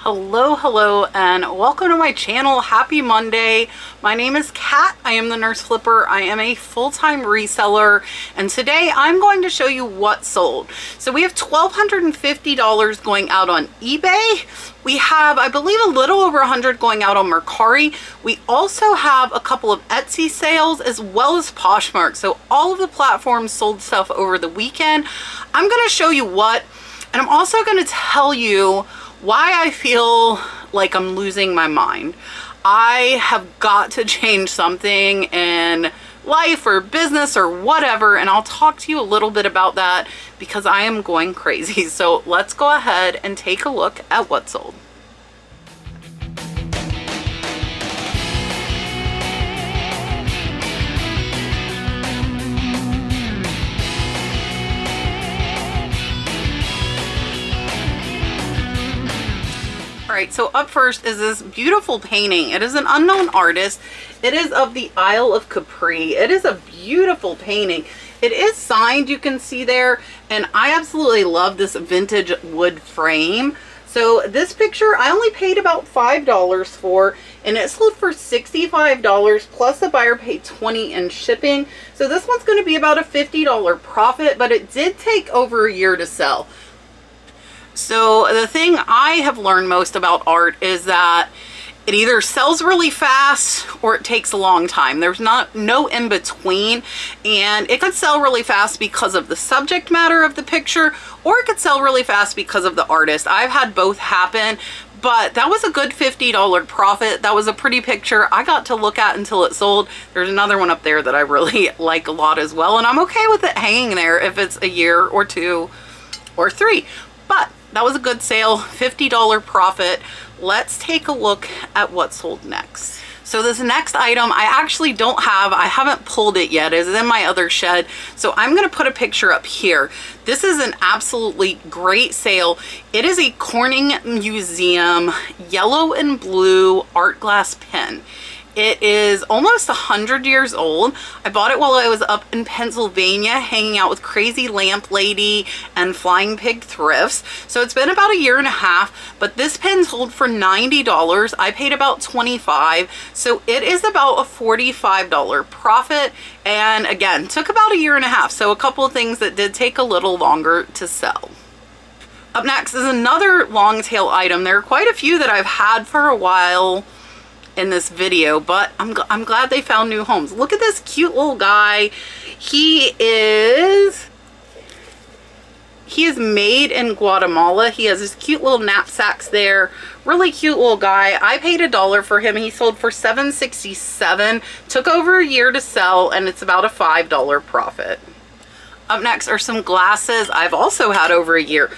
Hello, and welcome to my channel. Happy Monday. My name is Kat. I am the Nurse Flipper. I am a full-time reseller, and today I'm going to show you what sold. So we have $1,250 going out on eBay. We have, I believe, a little over 100 going out on Mercari. We also have a couple of Etsy sales as well as Poshmark. So all of the platforms sold stuff over the weekend. I'm going to show you what, and I'm also going to tell you why I feel like I'm losing my mind. I have got to change something in life or business or whatever, and I'll talk to you a little bit about that because I am going crazy. So let's go ahead and take a look at what sold. Alright, so up first is this beautiful painting. It is an unknown artist. It is of the Isle of Capri. It is a beautiful painting. It is signed, you can see there, and I absolutely love this vintage wood frame. So this picture I only paid about $5 for, and it sold for $65 plus the buyer paid $20 in shipping. So this one's going to be about a $50 profit, but it did take over a year to sell. So the thing I have learned most about art is that it either sells really fast or it takes a long time. There's no in between, and it could sell really fast because of the subject matter of the picture, or it could sell really fast because of the artist. I've had both happen, but that was a good $50 profit. That was a pretty picture I got to look at until it sold. There's another one up there that I really like a lot as well, and I'm okay with it hanging there if it's a year or two or three. But that was a good sale, $50 profit. Let's take a look at what sold next. So this next item I actually don't have. I haven't pulled it yet. It's in my other shed. So I'm going to put a picture up here. This is an absolutely great sale. It is a Corning Museum yellow and blue art glass pen. It is almost 100 years old. I bought it while I was up in Pennsylvania hanging out with Crazy Lamp Lady and Flying Pig Thrifts. So it's been about a year and a half, but this pen sold for $90. I paid about $25. So it is about a $45 profit. And again, took about a year and a half. So a couple of things that did take a little longer to sell. Up next is another long tail item. There are quite a few that I've had for a while in this video, but I'm glad they found new homes. Look at this cute little guy. He is made in Guatemala. He has his cute little knapsacks there. Really cute little guy. I paid $1 for him. He sold for $7.67. Took over a year to sell, and it's about a $5 profit. Up next are some glasses I've also had over a year.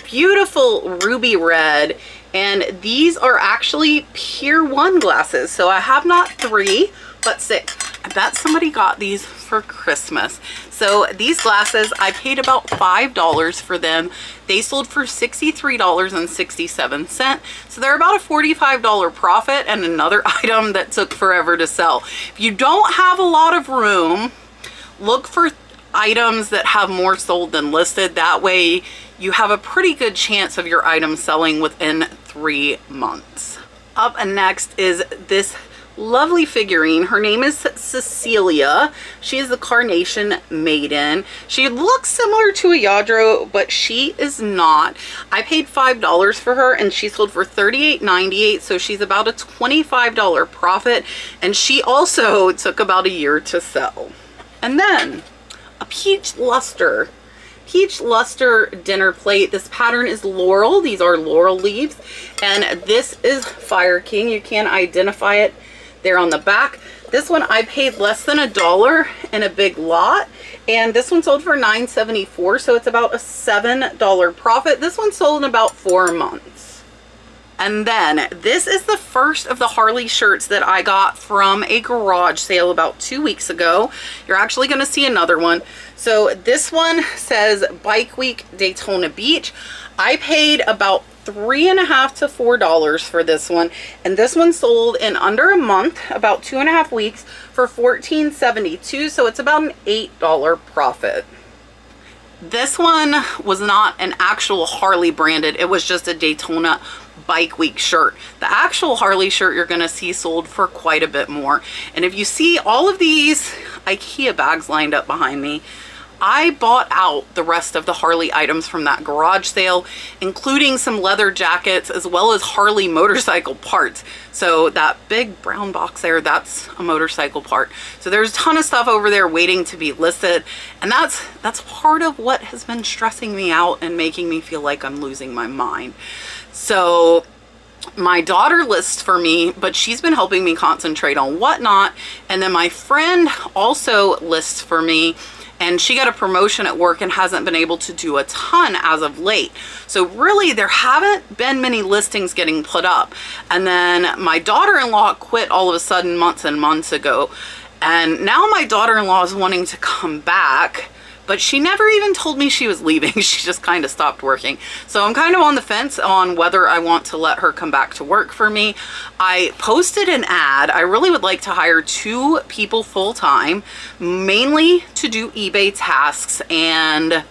Beautiful ruby red. And these are actually Pier 1 glasses. So I have not 3, but 6. I bet somebody got these for Christmas. So these glasses, I paid about $5 for them. They sold for $63.67. So they're about a $45 profit, and another item that took forever to sell. If you don't have a lot of room, look for items that have more sold than listed. That way you have a pretty good chance of your item selling within 3 months. Up next is this lovely figurine. Her name is Cecilia. She is the Carnation Maiden. She looks similar to a Yadro, but she is not. I paid $5 for her, and she sold for $38.98, so she's about a $25 profit, and she also took about a year to sell. And then a peach luster dinner plate. This pattern is laurel. These are laurel leaves, and this is Fire King. You can identify it there on the back. This one I paid less than $1 in a big lot, and this one sold for $9.74, so it's about a $7 profit. This one sold in about 4 months. And then this is the first of the Harley shirts that I got from a garage sale about 2 weeks ago. You're actually going to see another one. So this one says Bike Week Daytona Beach. I paid about $3.50 to $4 for this one, and this one sold in under a month, about 2.5 weeks, for $14.72, so it's about an $8 profit. This one was not an actual Harley branded, it was just a Daytona Bike Week shirt. The actual Harley shirt you're gonna see sold for quite a bit more. And if you see all of these IKEA bags lined up behind me, I bought out the rest of the Harley items from that garage sale, including some leather jackets as well as Harley motorcycle parts. So that big brown box there, that's a motorcycle part. So there's a ton of stuff over there waiting to be listed. And that's part of what has been stressing me out and making me feel like I'm losing my mind. So my daughter lists for me, but she's been helping me concentrate on whatnot. And then my friend also lists for me, and she got a promotion at work and hasn't been able to do a ton as of late. So really there haven't been many listings getting put up. And then my daughter-in-law quit all of a sudden months and months ago. And now my daughter-in-law is wanting to come back, but she never even told me she was leaving. She just kind of stopped working. So I'm kind of on the fence on whether I want to let her come back to work for me. I posted an ad. I really would like to hire 2 people full-time, mainly to do eBay tasks, and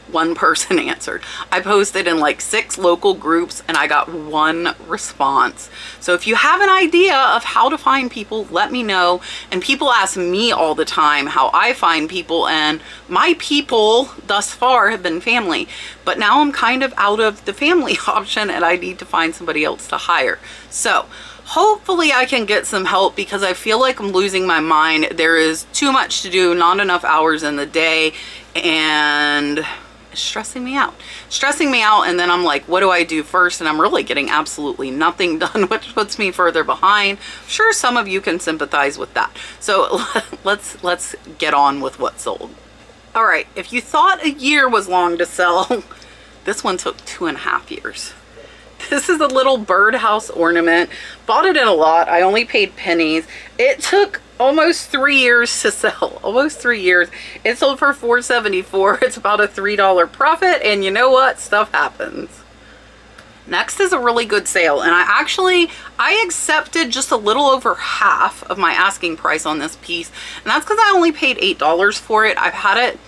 1 person answered. I posted in like 6 local groups and I got 1 response. So if you have an idea of how to find people, let me know. And people ask me all the time how I find people, and my people thus far have been family. But now I'm kind of out of the family option and I need to find somebody else to hire. So hopefully I can get some help, because I feel like I'm losing my mind. There is too much to do, not enough hours in the day, and stressing me out. And then I'm like, what do I do first? And I'm really getting absolutely nothing done, which puts me further behind. I'm sure some of you can sympathize with that. So let's get on with what sold. All right, if you thought a year was long to sell, this one took 2.5 years. This is a little birdhouse ornament. Bought it in a lot. I only paid pennies. It took almost 3 years to sell. Almost 3 years. It sold for $4.74. It's about a $3 profit, and you know what? Stuff happens. Next is a really good sale, and I accepted just a little over half of my asking price on this piece, and that's because I only paid $8 for it. I've had it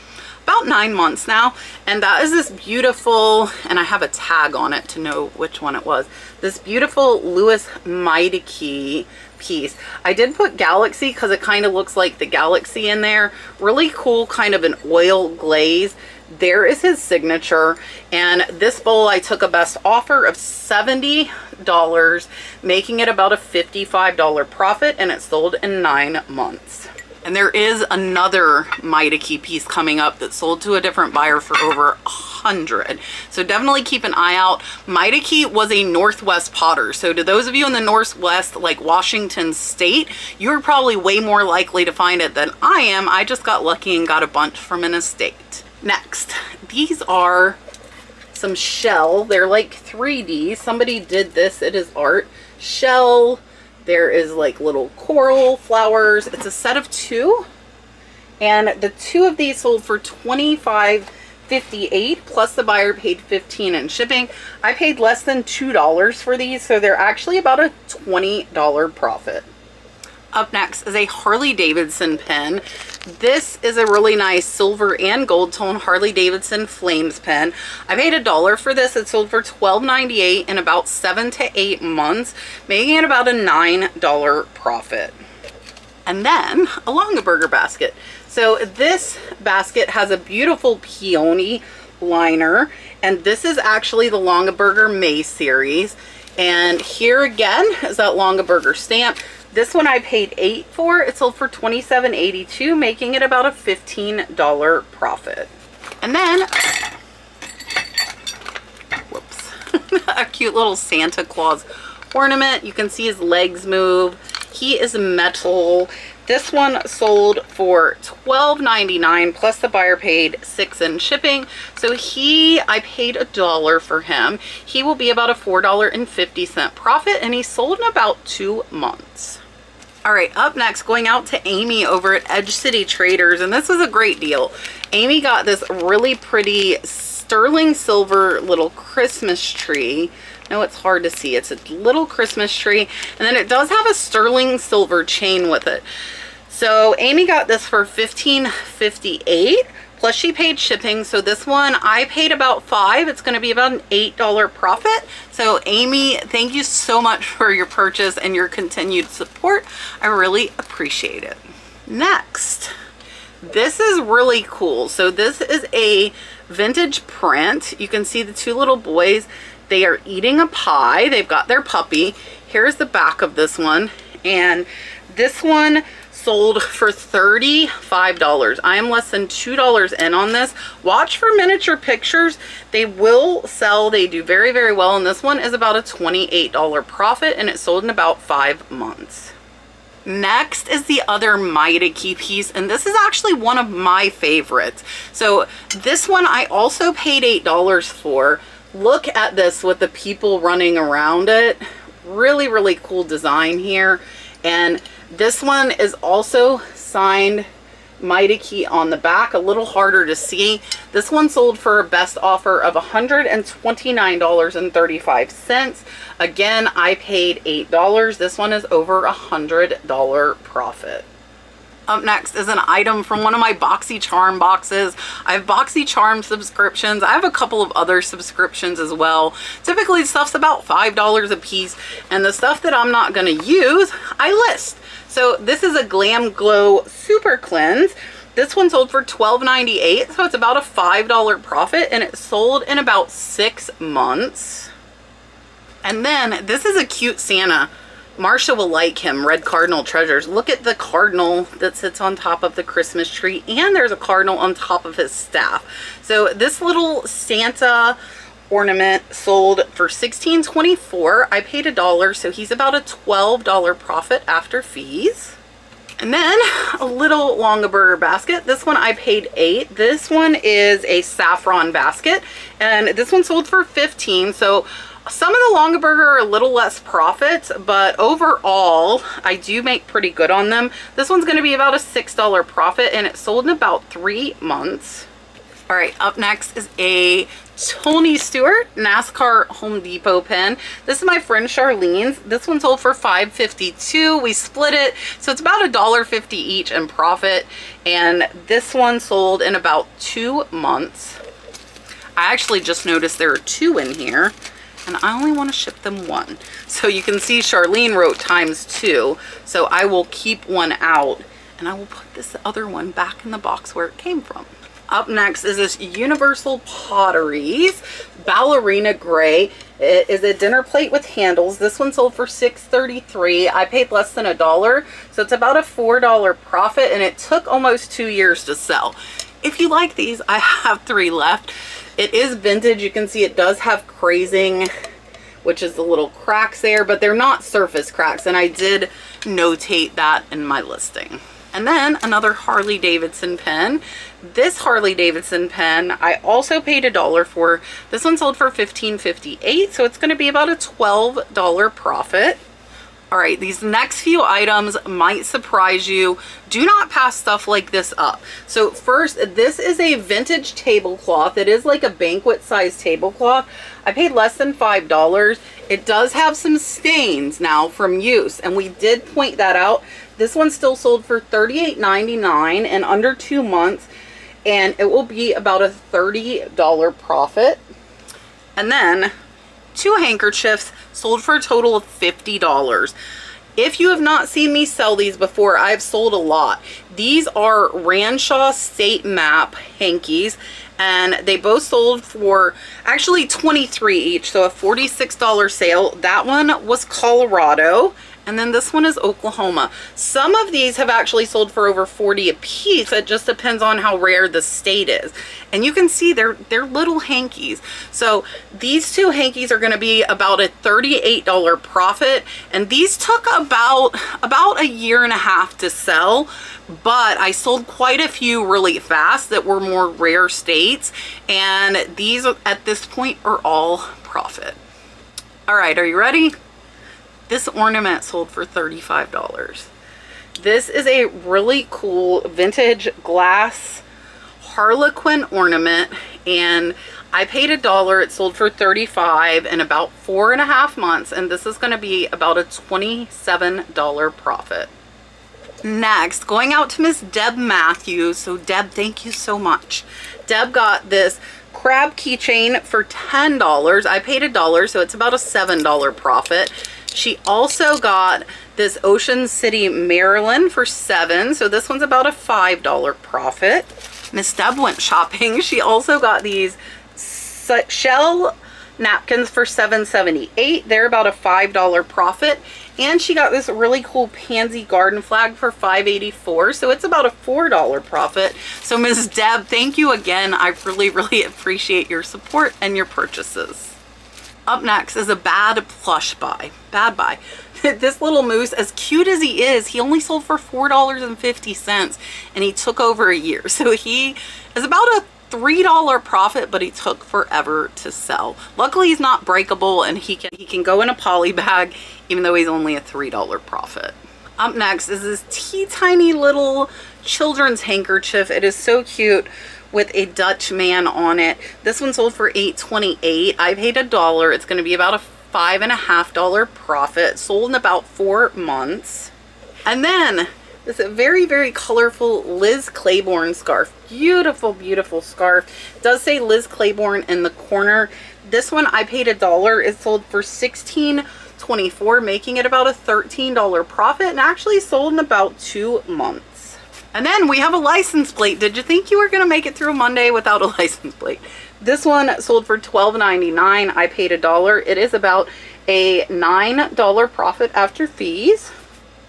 about 9 months now, and that is this beautiful, and I have a tag on it to know which one it was, this beautiful Louis Meideke piece. I did put Galaxy because it kind of looks like the Galaxy in there. Really cool, kind of an oil glaze. There is his signature, and this bowl I took a best offer of $70, making it about a $55 profit, and it sold in 9 months. And there is another Meideke piece coming up that sold to a different buyer for over $100. So definitely keep an eye out. Meideke was a Northwest potter. So to those of you in the Northwest, like Washington State, you're probably way more likely to find it than I am. I just got lucky and got a bunch from an estate. Next, these are some shell. They're like 3D. Somebody did this. It is art. Shell. There is like little coral flowers. It's a set of 2, and the 2 of these sold for $25.58, plus the buyer paid $15 in shipping. I paid less than $2 for these, so they're actually about a $20 profit. Up next is a Harley Davidson pen. This is a really nice silver and gold tone Harley Davidson Flames pen. I paid $1 for this. It sold for $12.98 in about 7 to 8 months, making it about a $9 profit. And then a Longaberger basket. So this basket has a beautiful peony liner, and this is actually the Longaberger May series. And here again is that Longaberger stamp. This one I paid $8 for. It sold for $27.82, making it about a $15 profit. And then, whoops, a cute little Santa Claus ornament. You can see his legs move. He is metal. This one sold for $12.99, plus the buyer paid $6 in shipping. So I paid $1 for him. He will be about a $4.50 profit, and he sold in about 2 months. All right, up next, going out to Amy over at Edge City Traders, and this was a great deal. Amy got this really pretty sterling silver little Christmas tree. No, it's hard to see. It's a little Christmas tree, and then it does have a sterling silver chain with it. So Amy got this for $15.58, plus she paid shipping. So this one I paid about $5. It's going to be about an $8 profit. So Amy, thank you so much for your purchase and your continued support. I really appreciate it. Next, this is really cool. So this is a vintage print. You can see the two little boys. They are eating a pie. They've got their puppy. Here's the back of this one. And this one sold for $35. I am less than $2 in on this. Watch for miniature pictures. They will sell. They do very, very well. And this one is about a $28 profit, and it sold in about 5 months. Next is the other Miteki piece, and this is actually one of my favorites. So this one I also paid $8 for. Look at this with the people running around it. Really, really cool design here. And this one is also signed Miteki on the back, a little harder to see. This one sold for a best offer of $129.35. Again, I paid $8. This one is over $100 profit. Up next is an item from one of my BoxyCharm boxes. I have BoxyCharm subscriptions. I have a couple of other subscriptions as well. Typically stuff's about $5 a piece, and the stuff that I'm not gonna use, I list. So this is a Glam Glow Super Cleanse. This one sold for $12.98, so it's about a $5 profit, and it sold in about 6 months. And then this is a cute Santa. Marsha will like him, Red Cardinal Treasures. Look at the cardinal that sits on top of the Christmas tree, and there's a cardinal on top of his staff. So this little Santa ornament sold for $16.24. I paid $1, so he's about a $12 profit after fees. And then a little Longaberger basket. This one I paid $8. This one is a saffron basket, and this one sold for $15. So some of the Longaberger are a little less profit, but overall I do make pretty good on them. This one's going to be about a $6 profit, and it sold in about 3 months. All right, up next is a Tony Stewart NASCAR Home Depot pen. This is my friend Charlene's. This one sold for $5.52. We split it, so it's about $1.50 each in profit, and this one sold in about 2 months. I actually just noticed there are 2 in here, and I only want to ship them 1. So you can see Charlene wrote ×2, so I will keep 1 out, and I will put this other one back in the box where it came from. Up next is this Universal Potteries Ballerina Gray. It is a dinner plate with handles. This one sold for $6.33. I paid less than $1, so it's about a $4 profit, and it took almost 2 years to sell. If you like these, I have 3 left. It is vintage. You can see it does have crazing, which is the little cracks there, but they're not surface cracks, and I did notate that in my listing. And then another Harley Davidson pen. This Harley Davidson pen I also paid $1 for. This one sold for $15.58, so it's going to be about a $12 profit. All right, these next few items might surprise you. Do not pass stuff like this up. So first, this is a vintage tablecloth. It is like a banquet size tablecloth. I paid less than $5. It does have some stains now from use, and we did point that out. This one still sold for $38.99 in under 2 months, and it will be about a $30 profit. And then 2 handkerchiefs sold for a total of $50. If you have not seen me sell these before, I've sold a lot. These are Ranshaw State Map hankies, and they both sold for actually $23 each, so a $46 sale. That one was Colorado, and then this one is Oklahoma. Some of these have actually sold for over $40 a piece. It just depends on how rare the state is. And you can see they're little hankies. So these 2 hankies are going to be about a $38 profit, and these took about a year and a half to sell, but I sold quite a few really fast that were more rare states, and these at this point are all profit. All right, are you ready? This ornament sold for $35. This is a really cool vintage glass Harlequin ornament, and I paid $1. It sold for $35 in about 4.5 months, and this is going to be about a $27 profit. Next, going out to Miss Deb Matthews. So Deb, thank you so much. Deb got this crab keychain for $10. I paid $1, so it's about a $7 profit. She also got this Ocean City, Maryland for $7, so this one's about a $5 profit. Miss Deb went shopping. She also got these shell napkins for $7.78. They're about a $5 profit. And she got this really cool pansy garden flag for $5.84, so it's about a $4 profit. So Ms. Deb, thank you again. I really, really appreciate your support and your purchases. Up next is a bad plush buy. Bad buy. This little moose, as cute as he is, he only sold for $4.50 and he took over a year. So he is about a $3 profit, but he took forever to sell. Luckily he's not breakable and he can go in a poly bag even though he's only a $3 profit. Up next is this tiny little children's handkerchief. It is so cute with a Dutch man on it. This one sold for $8.28. I paid $1. It's going to be about a $5.50 profit. Sold in about 4 months. And then this very, very colorful Liz Claiborne scarf. Beautiful, beautiful scarf. It does say Liz Claiborne in the corner. This one I paid $1. It sold for $16.24, making it about a $13 profit, and actually sold in about 2 months. And then we have a license plate. Did you think you were going to make it through Monday without a license plate? This one sold for $12.99. I paid $1. It is about a $9 profit after fees.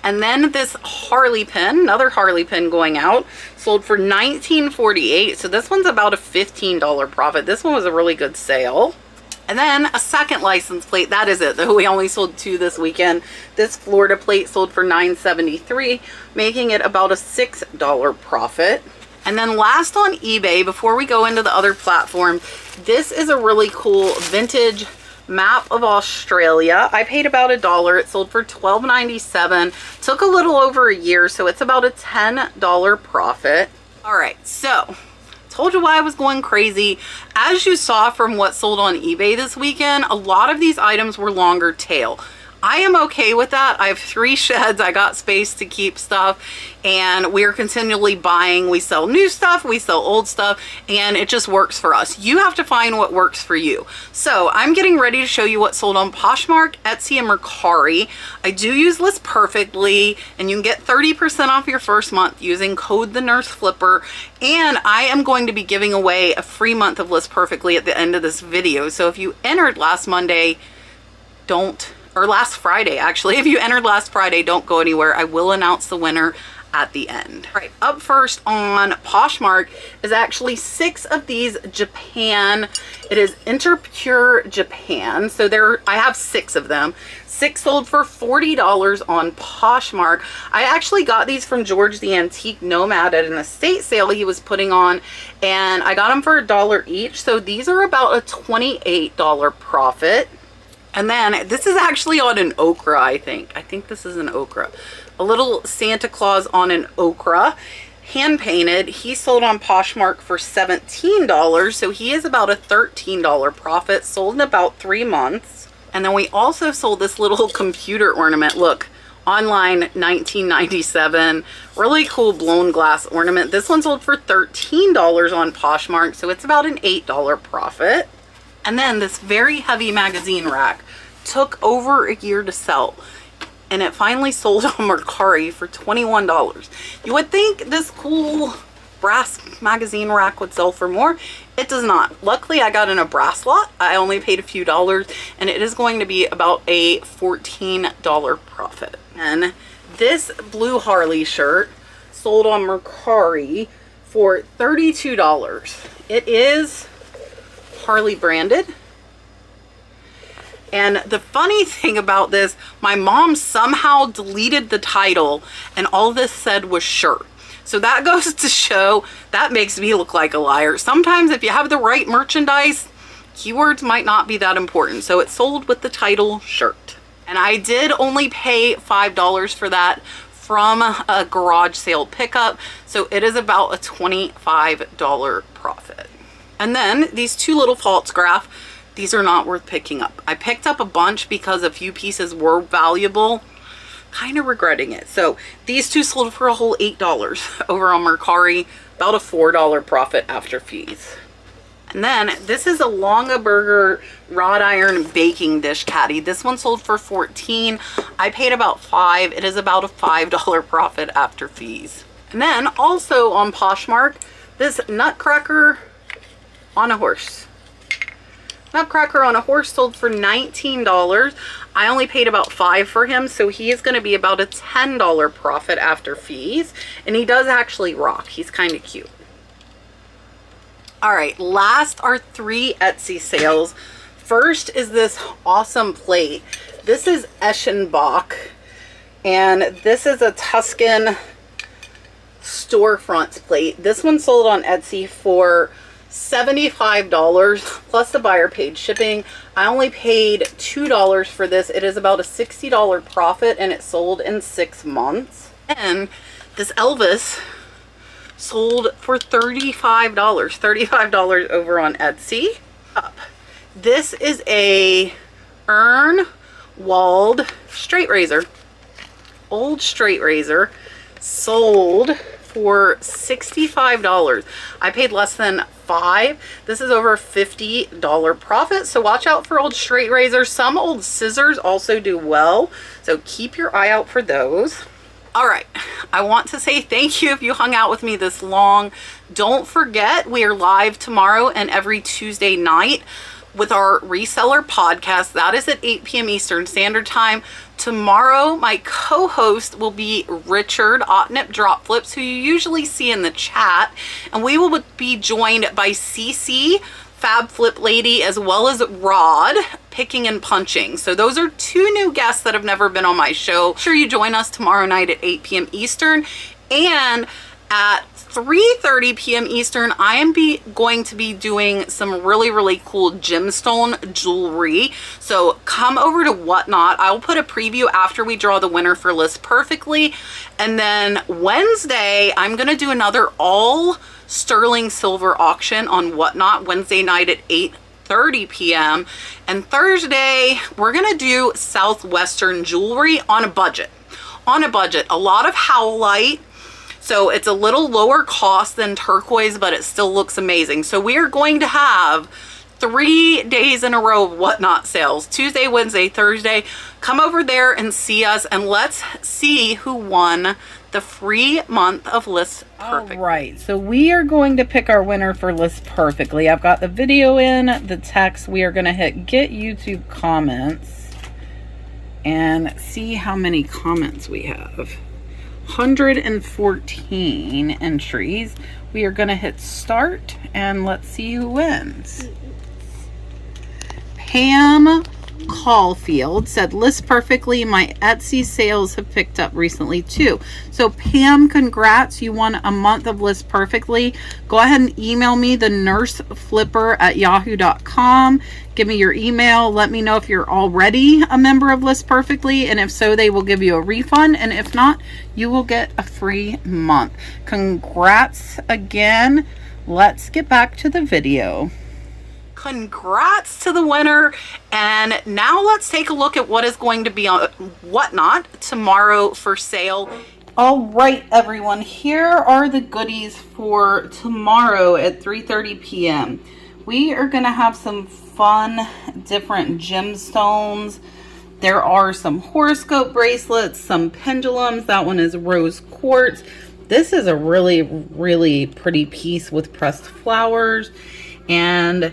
And then this Harley pin, another Harley pin going out, sold for $19.48. So this one's about a $15 profit. This one was a really good sale. And then a second license plate. That is it, though. We only sold 2 this weekend. This Florida plate sold for $9.73, making it about a $6 profit. And then last on eBay, before we go into the other platform, this is a really cool vintage map of Australia. I paid about $1. It sold for $12.97. Took a little over a year, so it's about a $10 profit. All right, so told you why I was going crazy. As you saw from what sold on eBay this weekend, a lot of these items were longer tail. I am okay with that. I have 3 sheds. I got space to keep stuff, and we're continually buying. We sell new stuff, we sell old stuff, and it just works for us. You have to find what works for you. So I'm getting ready to show you what sold on Poshmark, Etsy, and Mercari. I do use List Perfectly, and you can get 30% off your first month using code The Nurse Flipper. And I am going to be giving away a free month of List Perfectly at the end of this video. So if you entered last Monday, or last Friday, actually. If you entered last Friday, don't go anywhere. I will announce the winner at the end. All right, up first on Poshmark is actually 6 of these Japan. It is Interpure Japan. So I have 6 of them. 6 sold for $40 on Poshmark. I actually got these from George the Antique Nomad at an estate sale he was putting on, and I got them for $1 each. So these are about a $28 profit. And then this is actually on an okra, I think. I think this is an okra. A little Santa Claus on an okra, hand painted. He sold on Poshmark for $17, so he is about a $13 profit, sold in about 3 months. And then we also sold this little computer ornament. Look, online, $19.97. Really cool blown glass ornament. This one sold for $13 on Poshmark, so it's about an $8 profit. And then this very heavy magazine rack took over a year to sell, and it finally sold on Mercari for $21. You would think this cool brass magazine rack would sell for more. It does not. Luckily, I got in a brass lot. I only paid a few dollars, and it is going to be about a $14 profit. And this blue Harley shirt sold on Mercari for $32. It is Harley branded. And the funny thing about this, my mom somehow deleted the title and all this said was shirt. So that goes to show, that makes me look like a liar. Sometimes if you have the right merchandise, keywords might not be that important. So it sold with the title shirt. And I did only pay $5 for that from a garage sale pickup. So it is about a $25 profit. And then these 2 little false graph, these are not worth picking up. I picked up a bunch because a few pieces were valuable, kind of regretting it. So these two sold for a whole $8 over on Mercari, about a $4 profit after fees. And then this is a Longaberger wrought iron baking dish caddy. This one sold for $14. I paid about $5. It is about a $5 profit after fees. And then also on Poshmark, this Nutcracker on a horse. Nutcracker on a horse sold for $19. I only paid about $5 for him, so he is going to be about a $10 profit after fees. And he does actually rock. He's kind of cute. All right, last are 3 Etsy sales. First is this awesome plate. This is Eschenbach, and this is a Tuscan storefront plate. This one sold on Etsy for $75 plus the buyer paid shipping. I only paid $2 for this. It is about a $60 profit, and it sold in 6 months. And this Elvis sold for $35 over on Etsy. This is a Ern Wald straight razor, old straight razor, sold for $65. I paid less than $5. This is over a $50 profit, so watch out for old straight razors. Some old scissors also do well, so keep your eye out for those. All right, I want to say thank you if you hung out with me this long. Don't forget, we are live tomorrow and every Tuesday night with our reseller podcast. That is at 8 p.m. Eastern Standard Time. Tomorrow, my co-host will be Richard Otnip Drop Flips, who you usually see in the chat. And we will be joined by Cece, Fab Flip Lady, as well as Rod, Picking and Punching. So those are 2 new guests that have never been on my show. Make sure you join us tomorrow night at 8 p.m. Eastern. And at 3:30 p.m. Eastern, I am going to be doing some really cool gemstone jewelry. So come over to Whatnot. I will put a preview after we draw the winner for List Perfectly. And then Wednesday, I'm going to do another all sterling silver auction on Whatnot Wednesday night at 8:30 p.m. And Thursday, we're going to do Southwestern jewelry on a budget. A lot of howlite. So it's a little lower cost than turquoise, but it still looks amazing. So we are going to have 3 days in a row of Whatnot sales. Tuesday, Wednesday, Thursday. Come over there and see us, and let's see who won the free month of List Perfectly. All right, so we are going to pick our winner for List Perfectly. I've got the video in, the text. We are going to hit Get YouTube Comments and see how many comments we have. 114 entries. We are going to hit Start, and let's see who wins. Pam Caulfield said, List Perfectly, my Etsy sales have picked up recently too. So Pam, congrats, you won a month of List Perfectly. Go ahead and email me, thenurseflipper@yahoo.com. Give me your email. Let me know if you're already a member of List Perfectly, and if so, they will give you a refund, and if not, you will get a free month. Congrats again. Let's get back to the video. Congrats to the winner, and now let's take a look at what is going to be on Whatnot tomorrow for sale. All right, everyone, here are the goodies for tomorrow at 3:30 p.m. We are going to have some fun different gemstones. There are some horoscope bracelets, some pendulums. That one is rose quartz. This is a really pretty piece with pressed flowers, and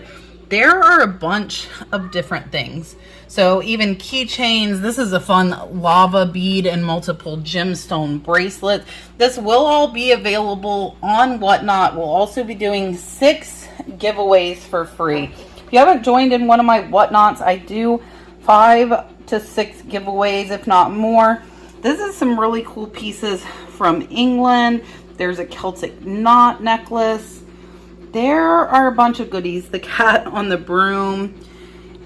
there are a bunch of different things. So even keychains. This is a fun lava bead and multiple gemstone bracelet. This will all be available on Whatnot. We'll also be doing 6 giveaways for free. If you haven't joined in one of my Whatnots, I do 5 to 6 giveaways, if not more. This is some really cool pieces from England. There's a Celtic knot necklace. There are a bunch of goodies. The cat on the broom.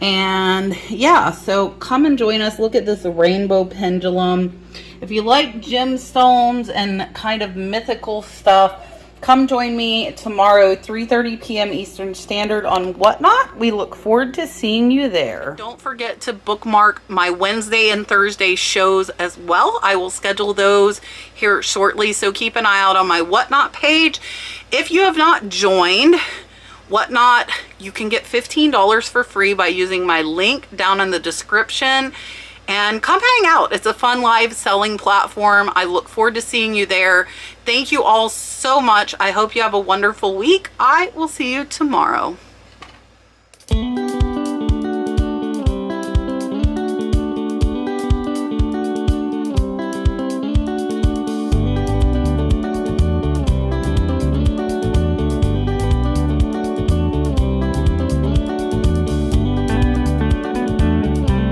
And yeah, so come and join us. Look at this rainbow pendulum. If you like gemstones and kind of mythical stuff, Come join me tomorrow, 3:30 p.m. Eastern Standard on Whatnot. We look forward to seeing you there. Don't forget to bookmark my Wednesday and Thursday shows as well. I will schedule those here shortly, so keep an eye out on my Whatnot page. If you have not joined Whatnot, you can get $15 for free by using my link down in the description. And come hang out. It's a fun live selling platform. I look forward to seeing you there. Thank you all so much. I hope you have a wonderful week. I will see you tomorrow.